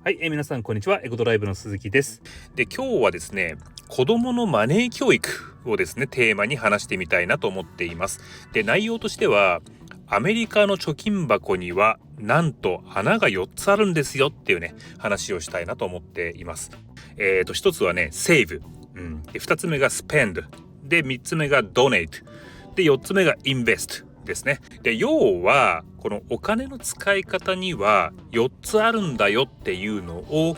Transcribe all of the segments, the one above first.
はい、皆さんこんにちは。エコドライブの鈴木です。で、今日はですね、子供のマネー教育をですね、テーマに話してみたいなと思っています。で、内容としては、アメリカの貯金箱にはなんと穴が4つあるんですよっていうね、話をしたいなと思っています。一つはね、save、で、2つ目が spend、で、3つ目が donate、で、4つ目が invest。ですね。で、要はこのお金の使い方には4つあるんだよっていうのを、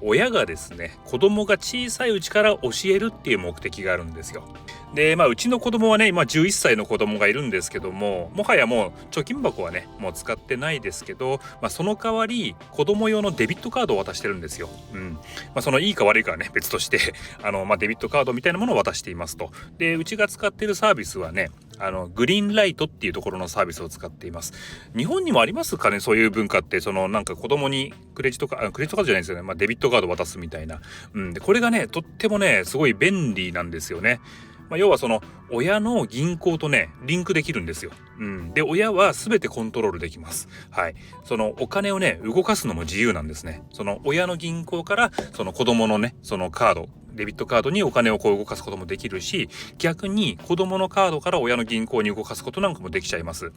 親がですね、子供が小さいうちから教えるっていう目的があるんですよ。で、うちの子供はね、今11歳の子供がいるんですけども、もはやもう貯金箱はね、もう使ってないですけど、その代わり子供用のデビットカードを渡してるんですよ。そのいいか悪いかはね、別としてデビットカードみたいなものを渡していますと。で、うちが使ってるサービスはね、グリーンライトっていうところのサービスを使っています。日本にもありますかね、そういう文化って。なんか子供にクレジットカードじゃないですよね、デビットカード渡すみたいな。でこれがね、とってもね、すごい便利なんですよね。要はその親の銀行とねリンクできるんですよ。で親は全てコントロールできます。そのお金をね動かすのも自由なんですね。その親の銀行からその子供のねそのカード、デビットカードにお金を動かすこともできるし、逆に子供のカードから親の銀行に動かすことなんかもできちゃいます。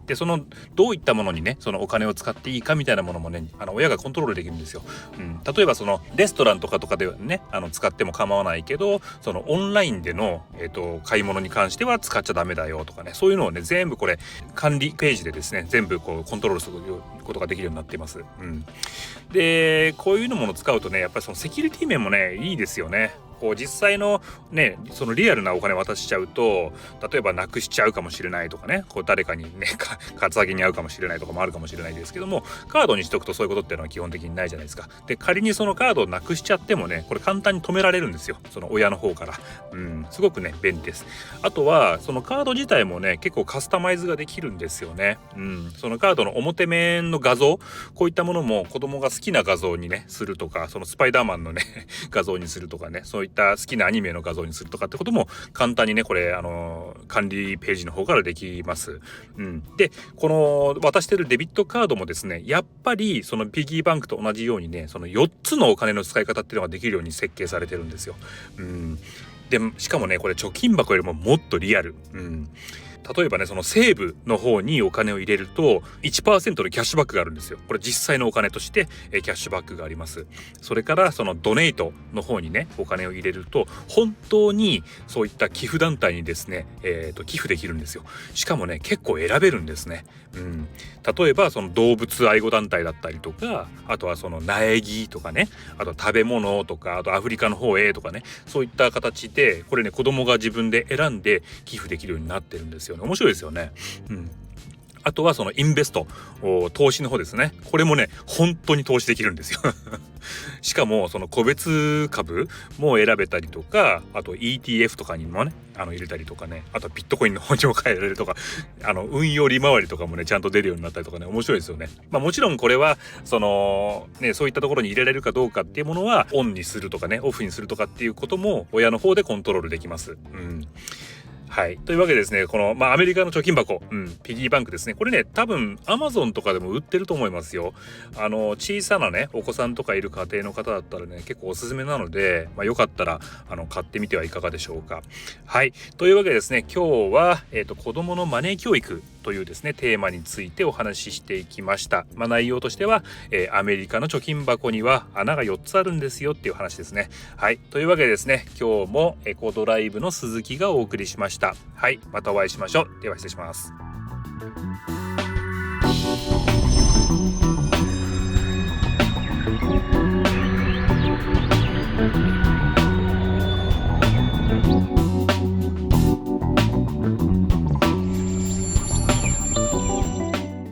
でそのどういったものにねそのお金を使っていいかみたいなものもね親がコントロールできるんですよ。例えばそのレストランとかではね使っても構わないけど、そのオンラインでの、買い物に関しては使っちゃダメだよとかね、そういうのをね全部これ管理ページでですね全部コントロールすることができるようになっています。でこういうのものを使うとねやっぱりそのセキュリティ面もねいいですよね。実際のねそのリアルなお金渡しちゃうと、例えばなくしちゃうかもしれないとかね、誰かにねカツアゲに遭うかもしれないとかもあるかもしれないですけども、カードにしとくとそういうことっていうのは基本的にないじゃないですか。で仮にそのカードをなくしちゃってもねこれ簡単に止められるんですよ、その親の方から。すごくね便利です。あとはそのカード自体もね結構カスタマイズができるんですよね。そのカードの表面の画像、こういったものも子供が好きな画像にねするとか、そのスパイダーマンのね画像にするとかね、そういった好きなアニメの画像にするとかってことも簡単にねこれ管理ページの方からできます。でこの渡してるデビットカードもですねやっぱりそのピギーバンクと同じようにねその4つのお金の使い方っていうのができるように設計されてるんですよ。でしかもねこれ貯金箱よりももっとリアル。例えばねそのセーブの方にお金を入れると 1% のキャッシュバックがあるんですよ。これ実際のお金としてキャッシュバックがあります。それからそのドネイトの方にねお金を入れると本当にそういった寄付団体にですね、寄付できるんですよ。しかもね結構選べるんですね。例えばその動物愛護団体だったりとか、あとはその苗木とかね、あと食べ物とか、あとアフリカの方へとかね、そういった形でこれね子供が自分で選んで寄付できるようになってるんですよね。面白いですよね。あとはそのインベスト、投資の方ですね。これもね本当に投資できるんですよしかもその個別株も選べたりとか、あと ETF とかにもね入れたりとかね、あとビットコインの方にも変えられるとか、運用利回りとかもねちゃんと出るようになったりとかね、面白いですよね。もちろんこれはそのねそういったところに入れられるかどうかっていうものはオンにするとかねオフにするとかっていうことも親の方でコントロールできます。というわけでですね、この、アメリカの貯金箱、ピギーバンクですね。これね、多分 Amazon とかでも売ってると思いますよ。小さなね、お子さんとかいる家庭の方だったらね、結構おすすめなので、よかったら、買ってみてはいかがでしょうか。というわけでですね、今日は、子供のマネー教育というですね、テーマについてお話ししていきました。内容としては、アメリカの貯金箱には穴が4つあるんですよっていう話ですね。というわけでですね、今日もエコドライブの鈴木がお送りしました。またお会いしましょう。では失礼します。